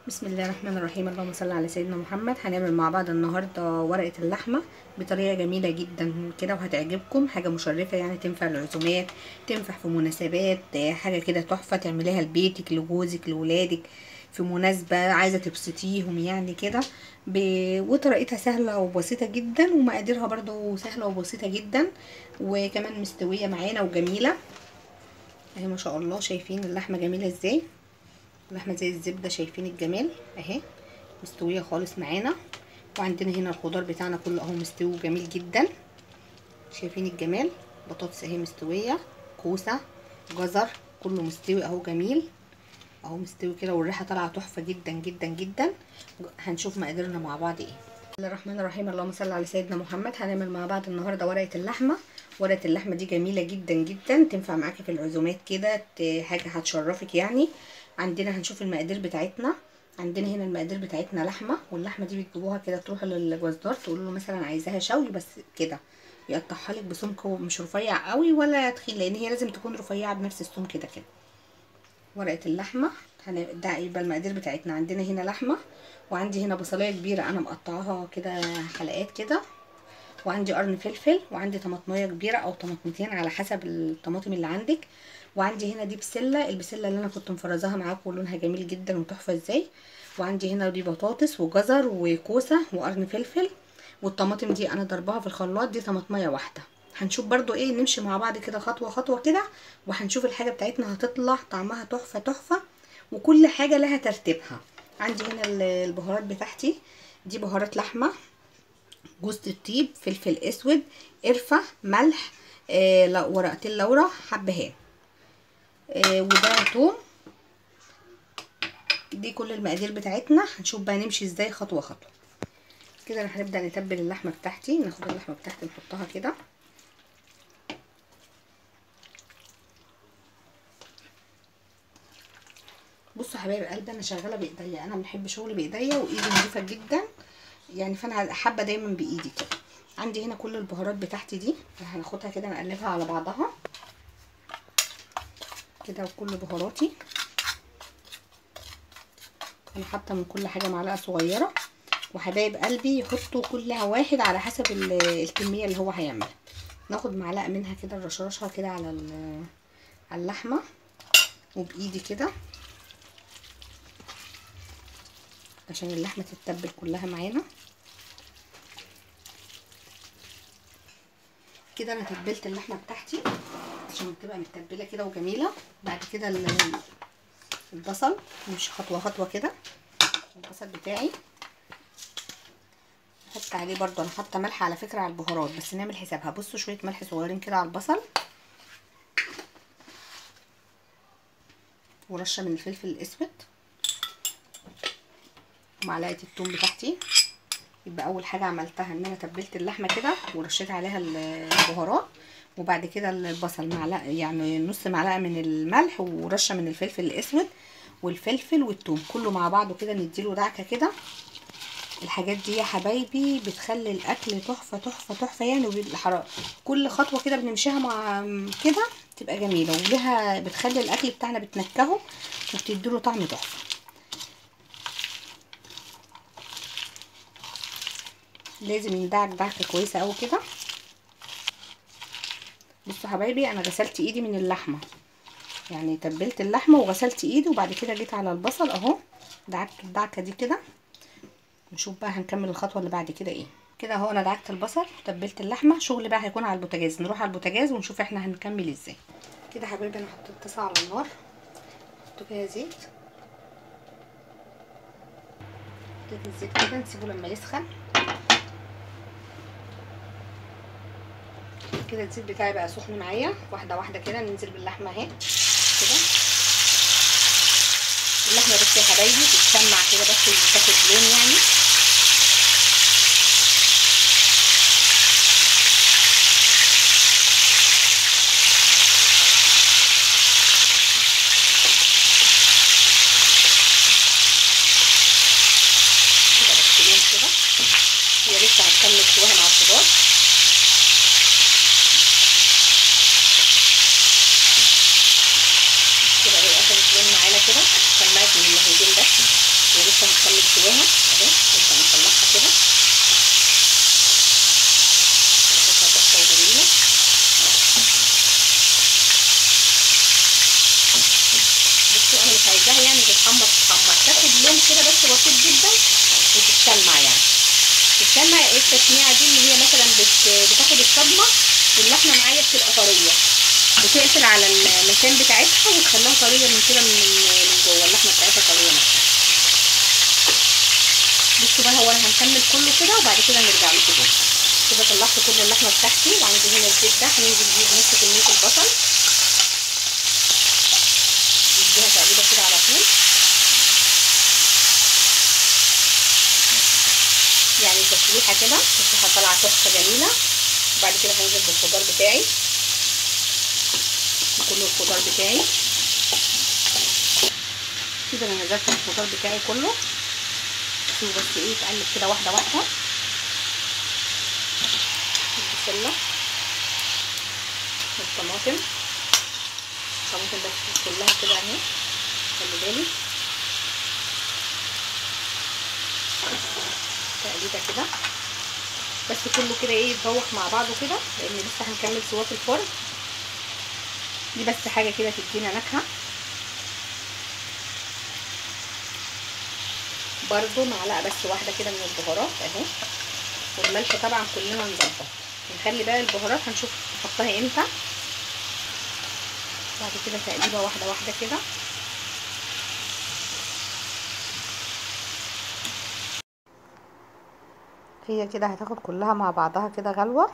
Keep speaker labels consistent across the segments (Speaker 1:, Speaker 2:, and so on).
Speaker 1: بسم الله الرحمن الرحيم. اللهم صل على سيدنا محمد. هنعمل مع بعض النهارده ورقه اللحمه بطريقه جميله جدا كده وهتعجبكم. حاجه مشرفه يعني، تنفع للعزومات، تنفع في مناسبات، حاجه كده تحفه تعمليها لبيتك، لجوزك، لولادك، في مناسبه عايزه تبسطيهم يعني كده وطريقتها سهله وبسيطه جدا، ومقاديرها برضو سهله وبسيطه جدا، وكمان مستويه معانا وجميله اهي ما شاء الله. شايفين اللحمه جميله ازاي؟ اللحمه زي الزبده، شايفين الجمال اهي، مستويه خالص معانا. وعندنا هنا الخضار بتاعنا كله اهو مستوي جميل جدا، شايفين الجمال. بطاطس اهي مستويه، كوسه، جزر، كله مستوي اهو جميل اهو مستوي كده، والريحه طالعه تحفه جدا جدا جدا. هنشوف مقاديرنا مع بعض ايه. بسم الله الرحمن الرحيم. اللهم صل على سيدنا محمد. هنعمل مع بعض النهارده ورقه اللحمه. ورقه اللحمه دي جميله جدا جدا، تنفع معاكي في العزومات كده، حاجه هتشرفك يعني. عندنا هنشوف المقادير بتاعتنا. عندنا هنا المقادير بتاعتنا لحمه، واللحمه دي بتجيبوها كده، تروحوا للجزار تقولوا له مثلا عايزاها شوي بس كده، يقطعها لك بسمك مش رفيع قوي ولا تخين، لان هي لازم تكون رفيعه بنفس السمك كده كده. ورقه اللحمه ده يبقى المقادير بتاعتنا. عندنا هنا لحمه، وعندي هنا بصلايه كبيره انا مقطعاها كده حلقات كده، وعندي قرن فلفل، وعندي طماطميه كبيره او طماطمتين على حسب الطماطم اللي عندك، وعندي هنا دي بسله، البسله اللي انا كنت مفرزاها معاكم ولونها جميل جدا وتحفه ازاي. وعندي هنا دي بطاطس وجزر وكوسه وقرن فلفل، والطماطم دي انا ضربها في الخلاط، دي طماطميه واحده. هنشوف برضو ايه، نمشي مع بعض كده خطوه خطوه كده، وهنشوف الحاجه بتاعتنا هتطلع طعمها تحفه تحفه، وكل حاجه لها ترتيبها. عندي هنا البهارات بتاعتي، دي بهارات لحمه، جوز الطيب، فلفل اسود، قرفه، ملح، ورقتين لورا، حبهان، وده توم. دي كل المقادير بتاعتنا. هنشوف بقى نمشي ازاي خطوه خطوه كده. هنبدا نتبل اللحمه بتاعتي. ناخد اللحمه بتاعتي نحطها كده، بصوا حبايب قلبي انا شغاله بايديا، انا بحب شغلي بايديا وايدي نظيفه جدا يعني، فانا حابه دايما بايدي كده. عندي هنا كل البهارات بتاعتي دي، هناخدها كده نقلبها على بعضها كده، وكل بهاراتي انا حاطه من كل حاجه معلقه صغيره. وحبايب قلبي يحطوا كل واحد على حسب الكميه اللي هو هيعملها. ناخد معلقه منها كده نرشرشها كده على اللحمه، وبايدي كده عشان اللحمه تتبل كلها معانا كده. انا تبلت اللحمه بتاعتي عشان تبقى متبله كده وجميله. بعد كده البصل، نمشي خطوه خطوه كده. البصل بتاعي احط عليه برضو، انا حاطه ملح على فكره على البهارات بس نعمل حسابها. بصوا شويه ملح صغيرين كده على البصل، ورشه من الفلفل الاسود، ومعلقه الثوم بتاعتي. يبقى اول حاجه عملتها ان انا تبلت اللحمه كده ورشيت عليها البهارات، وبعد كده البصل معلقه يعني نص معلقه من الملح، ورشه من الفلفل الاسود والفلفل والثوم كله مع بعضه كده، نديله دعكه كده. الحاجات دي يا حبايبي بتخلي الاكل تحفه تحفه تحفه يعني، كل خطوه كده بنمشيها مع كده تبقى جميله، ولها بتخلي الاكل بتاعنا بتنكهه وبتديله طعم تحفه. لازم يندعك دعكه كويسه قوي كده. بصوا حبايبي انا غسلت ايدي من اللحمه، يعني تبلت اللحمه وغسلت ايدي، وبعد كده جيت على البصل اهو دعكت الدعكه دي كده. نشوف بقى هنكمل الخطوه اللي بعد كده ايه. كده اهو انا دعكت البصل تبلت اللحمه، شغل بقى هيكون على البوتاجاز. نروح على البوتاجاز ونشوف احنا هنكمل ازاي. كده حبايبي انا حطيت طاسه على النار، حطيت فيها زيت. حطيت الزيت كده نسيبه لما يسخن كده. الزيت بتاعي بقى سخن معايا، واحده واحده كده ننزل باللحمه اهي كده. اللحمه بس يا حبايبي تتسمع كده بس وتاخد لون يعني. كده بس لون كده، هي لسه هتكمل سواها مع الخضار. كده هي اخدت لون معانا كده، سمعت من الناحيتين بس. ولسه هنكمل سواها اهي. نبدا نطلعها كده تحفه وجميله. بصوا انا مش عايزاها يعني تتحمر تاخد لون كده بس بسيط جدا وتتشمع. يعني تتشمع ايه التشميعه دي؟ اللي هي مثلا بتاخد الصدمه واللحمه معايا بتبقى طريه، وتقفل على المكان بتاعتها وتخليها طريه من كده من جوه، اللحمه بتاعتها طريه مثلا. بصوا بقى، هو انا هنكمل كله كده وبعد كده نرجع لكم تاني. كده طلعت كل اللحمه بتاعتي، وعندي هنا الزيت ده هننزل بيه بنص كميه البصل، نديها تقريبا كده على طول. يعني تشويحه كده، تشويحه طالعه تحفه جميله. وبعد كده هنزل بالخضار بتاعي، كل الخضار بتاعي كده. انا نزلت الخضار بتاعي كله، شوفوا بس ايه، تقلب كده واحده واحده. البسله والطماطم بس كلها كده اهي، خلي بالي تقليبه كده بس كله كده ايه، يتذوق مع بعضه كده، لان لسه هنكمل سواه في الفرن. دي بس حاجه كده تدينا نكهه. برضو معلقه بس واحده كده من البهارات اهي، والملح طبعا كلنا نظبط. نخلي بقى البهارات هنشوف نحطها امتى. بعد كده تقليبه واحده واحده كده. هي كده هتاخد كلها مع بعضها كده غلوه،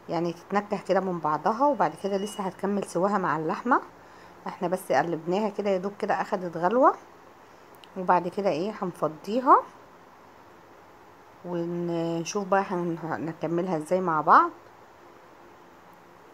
Speaker 1: يعني تتنكه كده من بعضها، وبعد كده لسه هتكمل سواها مع اللحمه. احنا بس قلبناها كده يا دوب كده اخدت غلوه، وبعد كده ايه هنفضيها ونشوف بقى هنكملها ازاي مع بعض.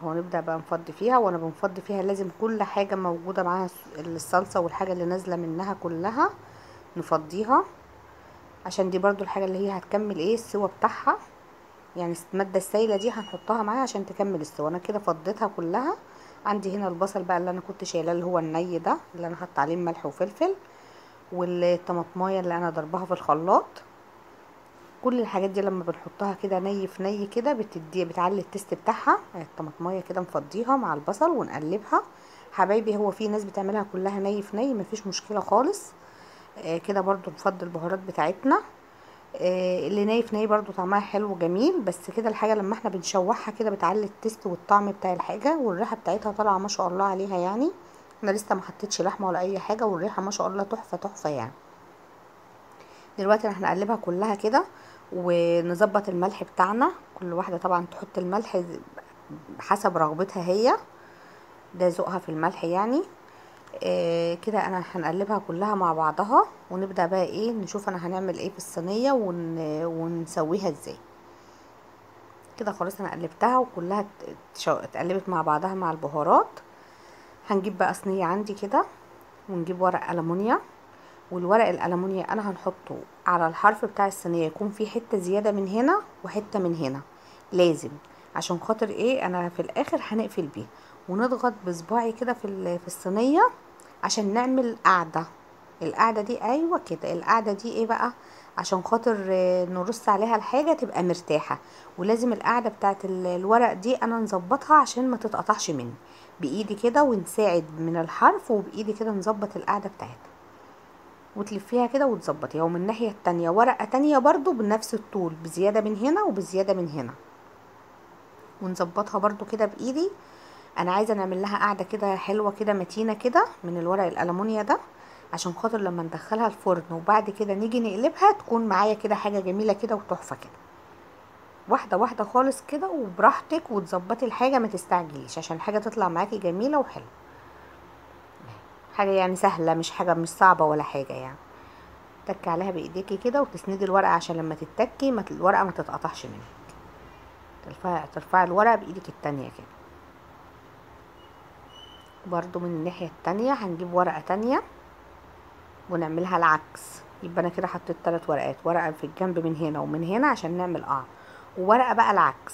Speaker 1: هو نبدأ بقى نفضي فيها، وانا بنفضي فيها لازم كل حاجة موجودة معاها الصلصة والحاجة اللي نازلة منها كلها نفضيها، عشان دي برضو الحاجة اللي هي هتكمل ايه السوا بتاعها. يعني المادة السايلة دي هنحطها معاها عشان تكمل السوا. انا كده فضيتها كلها. عندي هنا البصل بقى اللي انا كنت شايلاه، اللي هو الني ده اللي انا حاطه عليه ملح وفلفل، والطماطمايه اللي انا ضربها في الخلاط. كل الحاجات دي لما بنحطها كده ني في ني كده بتعلي التست بتاعها. الطماطمايه كده نفضيها مع البصل ونقلبها. حبايبي هو في ناس بتعملها كلها ني في ني، مفيش مشكله خالص. كده برضو نفضي البهارات بتاعتنا. اللي ني في ني برضو طعمها حلو وجميل، بس كده الحاجه لما احنا بنشوحها كده بتعلي التست والطعم بتاع الحاجه، والريحه بتاعتها طالعه ما شاء الله عليها. يعني انا لسه ما حطيتش لحمه ولا اي حاجه، والريحه ما شاء الله تحفه تحفه يعني. دلوقتي احنا هنقلبها كلها كده ونظبط الملح بتاعنا. كل واحدة طبعا تحط الملح حسب رغبتها هي، ده ذوقها في الملح يعني. كده انا هنقلبها كلها مع بعضها، ونبدأ بقى ايه نشوف انا هنعمل ايه في الصينية ونسويها ازاي. كده خلاص انا قلبتها وكلها اتقلبت مع بعضها مع البهارات. هنجيب بقى صينية عندي كده، ونجيب ورق ألمونيا. والورق الألمونيا انا هنحطه على الحرف بتاع الصينيه، يكون في حته زياده من هنا وحته من هنا لازم، عشان خاطر ايه انا في الاخر هنقفل بيه. ونضغط بصباعي كده في الصينيه عشان نعمل قاعده. القاعده دي ايوه كده، القاعده دي ايه بقى؟ عشان خاطر نرص عليها الحاجه تبقى مرتاحه. ولازم القاعده بتاعت الورق دي انا نظبطها عشان ما تتقطعش مني بايدي كده، ونساعد من الحرف وبايدي كده نظبط القاعده بتاعتها، وتلفيها كده وتظبطيها. ومن الناحية التانية ورقة تانية برضو بنفس الطول، بزيادة من هنا وبزيادة من هنا، ونظبطها برضو كده بايدي. انا عايزة نعمل لها قاعدة كده حلوة كده متينة كده من الورق الألمونيا ده، عشان خاطر لما ندخلها الفرن وبعد كده نيجي نقلبها تكون معايا كده حاجة جميلة كده وتحفة كده. واحدة واحدة خالص كده وبراحتك، وتظبطي الحاجة ما تستعجليش عشان الحاجة تطلع معاكي جميلة وحلوة. حاجة يعني سهلة، مش حاجة مش صعبة ولا حاجة يعني. تكي عليها بايديكي كده وتسندي الورقه عشان لما تتكي الورقه ما تتقطعش منك. ترفعي الورقه بايدك التانية كده. برضو من الناحيه التانية هنجيب ورقه تانية ونعملها العكس. يبقى انا كده حطيت 3 ورقات، ورقه في الجنب من هنا ومن هنا عشان نعمل وورقه بقى العكس.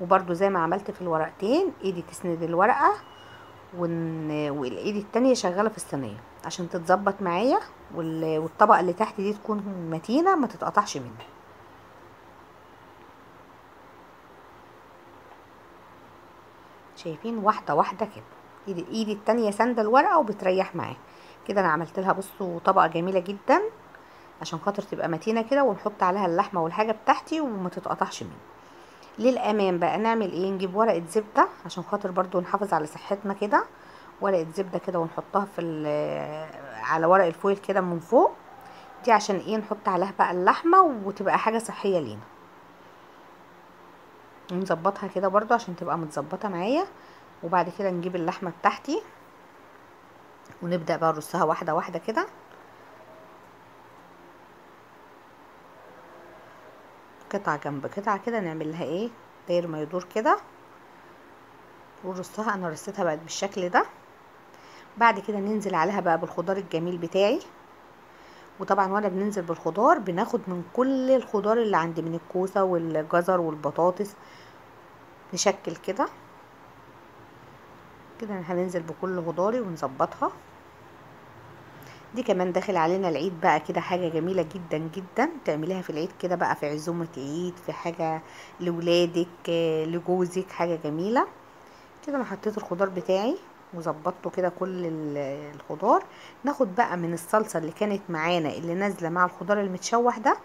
Speaker 1: وبرضو زي ما عملت في الورقتين ايدي تسند الورقه والايد التانية شغالة في الصينية عشان تتظبط معايا، والطبقة اللي تحت دي تكون متينة ما تتقطعش مني. شايفين؟ واحدة واحدة كده، ايدي التانية ساندة الورقة وبتريح معايا كده. انا عملت لها بصوا طبقة جميلة جدا عشان خاطر تبقى متينة كده، ونحط عليها اللحمة والحاجة بتاعتي وما تتقطعش مني. للامان بقى نعمل ايه؟ نجيب ورقة زبدة عشان خاطر برضو نحافظ على صحتنا كده. ورقة زبدة كده ونحطها على ورق الفويل كده من فوق، دي عشان ايه؟ نحط عليها بقى اللحمة وتبقى حاجة صحية لينا. نظبطها كده برضو عشان تبقى متظبطة معايا. وبعد كده نجيب اللحمة بتاعتي ونبدأ بقى نرصها واحدة واحدة كده، قطعة جنب قطعة كده، نعمل لها ايه؟ داير ما يدور كده ونرصها. انا رصيتها بقت بالشكل ده. بعد كده ننزل عليها بقى بالخضار الجميل بتاعي. وطبعا وانا بننزل بالخضار بناخد من كل الخضار اللي عندي، من الكوسة والجزر والبطاطس، نشكل كده كده. هننزل بكل خضاري ونظبطها. دي كمان داخل علينا العيد بقى كده، حاجة جميلة جدا جدا تعمليها في العيد كده بقى، في عزومة عيد، في حاجة لولادك، لجوزك، حاجة جميلة كده. انا حطيت الخضار بتاعي وظبطته كده كل الخضار. ناخد بقى من الصلصة اللي كانت معانا اللي نازلة مع الخضار المتشوح ده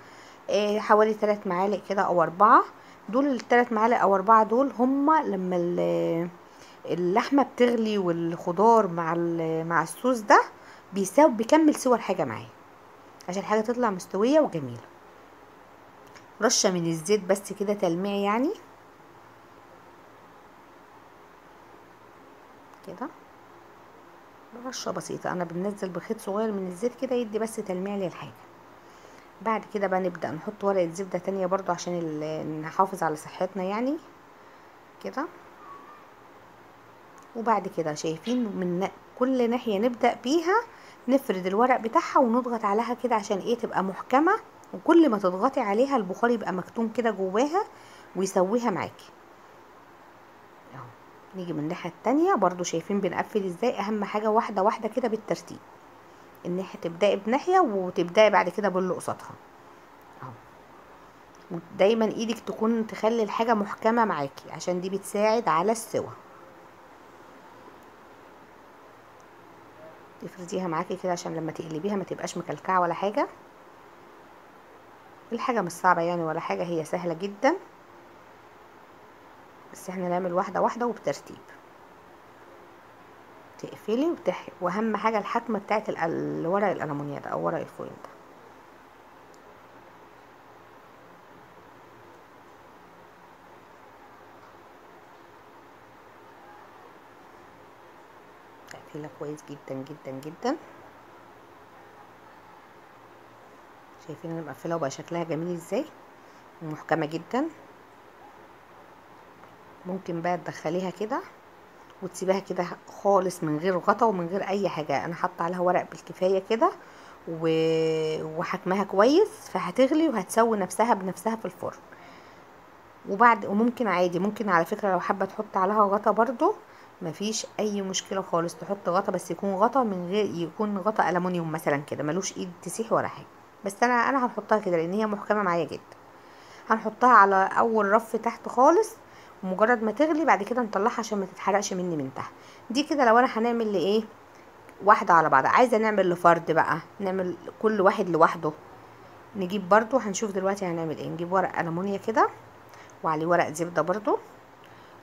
Speaker 1: حوالي 3 معالق كده او 4. دول ال3 معالق او 4 دول هما لما اللحمة بتغلي والخضار مع الصوص ده بيكمل سوى الحاجة معايا عشان الحاجة تطلع مستوية وجميلة. رشة من الزيت بس كده تلميع يعني كده، رشة بسيطة. انا بنزل بخيط صغير من الزيت كده يدي بس تلميع للحاجة. بعد كده بقى نبدأ نحط ورقة زبدة تانية برضو عشان نحافظ على صحتنا يعني كده. وبعد كده شايفين من كل ناحية نبدأ بيها نفرد الورق بتاعها ونضغط عليها كده عشان ايه؟ تبقى محكمة. وكل ما تضغطي عليها البخار يبقى مكتوم كده جواها ويسويها معاكي اهو. نيجي من الناحية التانية برضو، شايفين بنقفل ازاي؟ اهم حاجة واحدة واحدة كده بالترتيب، الناحية تبدأي بناحية وتبدأي بعد كده باللي قصادها اهو. ودايما ايدك تكون تخلي الحاجة محكمة معاكي عشان دي بتساعد على السوا. تفرديها معاكي كده عشان لما تقلبيها ما تبقاش مكلكعه ولا حاجه. الحاجه مش صعبه يعني ولا حاجه، هي سهله جدا، بس احنا نعمل واحده واحده وبترتيب. تقفلي واهم حاجه الحكمه بتاعت الورق الالومنيا ده او ورق الفويل ده. تقفيلها كويس جدا جدا جدا. شايفين انا مقفله وبقى شكلها جميل ازاي ومحكمه جدا. ممكن بقى تدخليها كده وتسيبها كده خالص من غير غطا ومن غير اي حاجه. انا حاطه عليها ورق بالكفايه كده وحكمها كويس، فهتغلي وهتسوي نفسها بنفسها في الفرن. وممكن عادي، ممكن على فكره لو حابه تحط عليها غطا برضو مفيش اي مشكله خالص، تحط غطا بس يكون غطا من غير، يكون غطا الومنيوم مثلا كده ملوش ايد تسيح ولا حاجه. بس انا هنحطها كده لان هي محكمه معايا جدا. هنحطها على اول رف تحت خالص، ومجرد ما تغلي بعد كده نطلعها عشان ما تتحرقش مني من تحت. دي كده لو انا هنعمل لايه؟ واحده على بعض. عايزه نعمل لفرد بقى، نعمل كل واحد لوحده. نجيب برضو، هنشوف دلوقتي هنعمل ايه. نجيب ورق ألمونيا كده وعليه ورق زبدة برضو،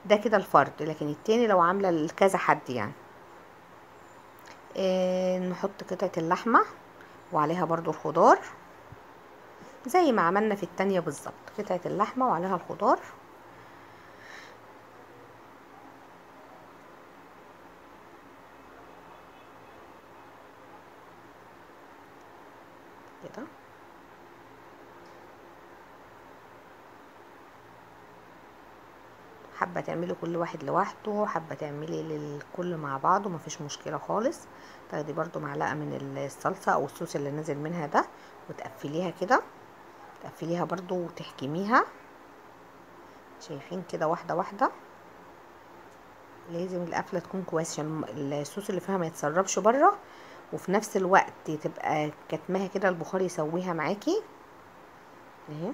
Speaker 1: ده كده الفرد. لكن التاني لو عاملة لكذا حد يعني نحط قطعة اللحمة وعليها برضو الخضار زي ما عملنا في التانية بالظبط. قطعة اللحمة وعليها الخضار كده. حابة تعملي كل واحد لوحده، حابة تعملي للكل مع بعض ومفيش مشكلة خالص. تاخدي برضو معلقة من الصلصة او الصوص اللي نازل منها ده وتقفليها كده، تقفليها برضو وتحكميها. شايفين كده واحدة واحدة لازم القفله تكون كويس عشان الصوص اللي فيها ما يتسربش بره، وفي نفس الوقت تبقى كتمها كده البخار يسويها معاكي اهي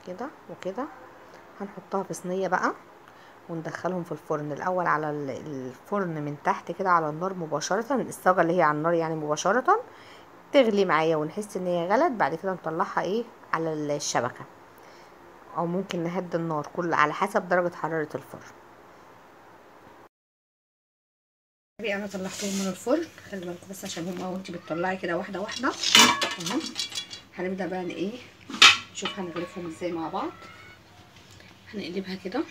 Speaker 1: كده وكده. هنحطها في صينيه بقى وندخلهم في الفرن الاول على الفرن من تحت كده على النار مباشره، الصاجه اللي هي على النار يعني مباشره تغلي معايا ونحس ان هي غلت. بعد كده نطلعها ايه على الشبكه، او ممكن نهدي النار كل على حسب درجه حراره الفرن. انا طلعتهم من الفرن، خلي بالكم بس عشان هما وانتي بتطلعي كده واحده واحده اهو. هنبدا بقى ايه نشوف هنغرفهم ازاي مع بعض. هنقلبها كده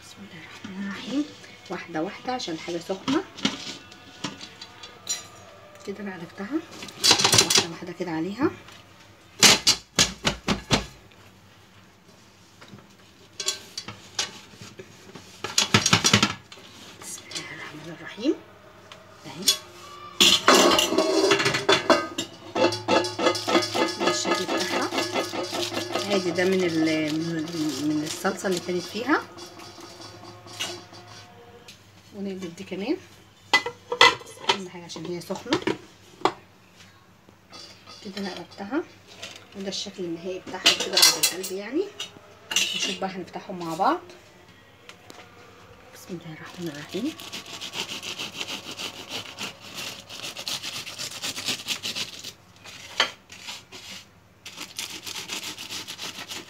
Speaker 1: بسم الله الرحمن الرحيم واحده واحده عشان الحاجه سخنه كده. انا قلبتها واحده واحده كده عليها. بسم الله الرحمن الرحيم اهي الشكل بتاعها عادي. ده من الصلصه اللي كانت فيها. ونقلب دي كمان اهم حاجه عشان هي سخنه كده. انا قلبتها وده الشكل النهائي بتاعها كده بعد القلب يعني. نشوف بقى هنفتحهم مع بعض. بسم الله الرحمن الرحيم.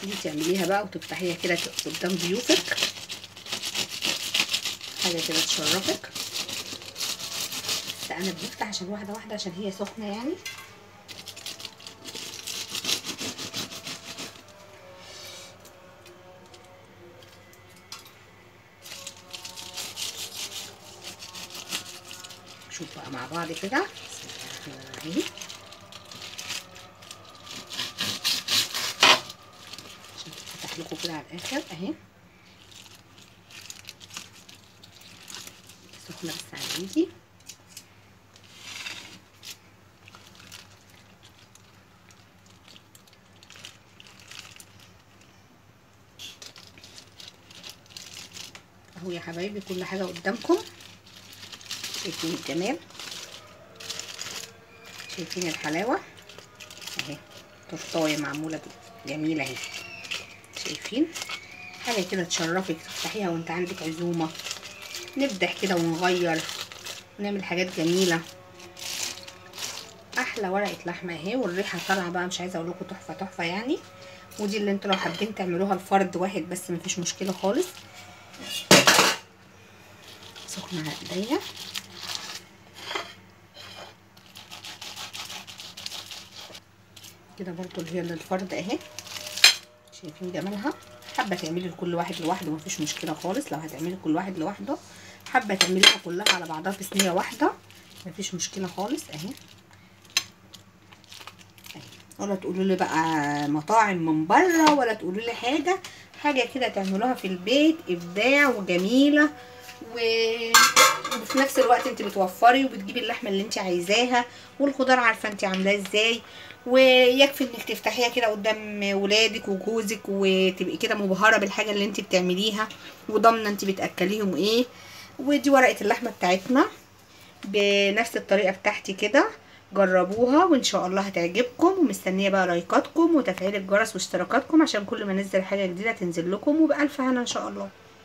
Speaker 1: دي تعمليها بقى وتفتحيها كده قدام ضيوفك، حاجه كده تشرفك. بس انا بفتح عشان واحده واحده عشان هي سخنه يعني. نشوف بقى مع بعض كده. بسم الله الرحمن الرحيم عشان تفتح لكم كده على الاخر اهي. سخنه بس على ايدي. اهو يا حبايبي كل حاجه قدامكم. شايفين الجمال، شايفين الحلاوه اهي. تورتايه معموله جميله اهي. شايفين حاجه كده تشرفك تفتحيها وانت عندك عزومه، نبدع كده ونغير ونعمل حاجات جميله. احلى ورقه لحمه اهي، والريحه طالعه بقى مش عايزه اقول لكم تحفه تحفه يعني. ودي اللي انتوا لو حابين تعملوها لفرد واحد بس مفيش مشكله خالص. سخنه على ايديا كده برضو اللي هي للفرد اهي. شايفين جمالها. حابه تعملي لكل واحد لوحده مفيش مشكله خالص. لو هتعملي كل واحد لوحده، حابه تعمليها كلها على بعضها في صينيه واحده مفيش مشكله خالص اهي. ولا تقولوا لي بقى مطاعم من بره، ولا تقولوا لي حاجه كده تعملوها في البيت ابداع وجميله. وفي نفس الوقت انت بتوفري وبتجيبي اللحمه اللي انت عايزاها، والخضار عارفه انت عاملاه ازاي. ويكفي انك تفتحيها كده قدام ولادك وجوزك وتبقي كده مبهره بالحاجه اللي انت بتعمليها وضامنه انت بتاكليهم ايه. ودي ورقه اللحمه بتاعتنا بنفس الطريقه بتاعتي كده. جربوها وان شاء الله هتعجبكم، ومستنيه بقى لايكاتكم وتفعيل الجرس واشتراكاتكم عشان كل ما انزل حاجه جديده تنزل لكم. وبألف هنا ان شاء الله.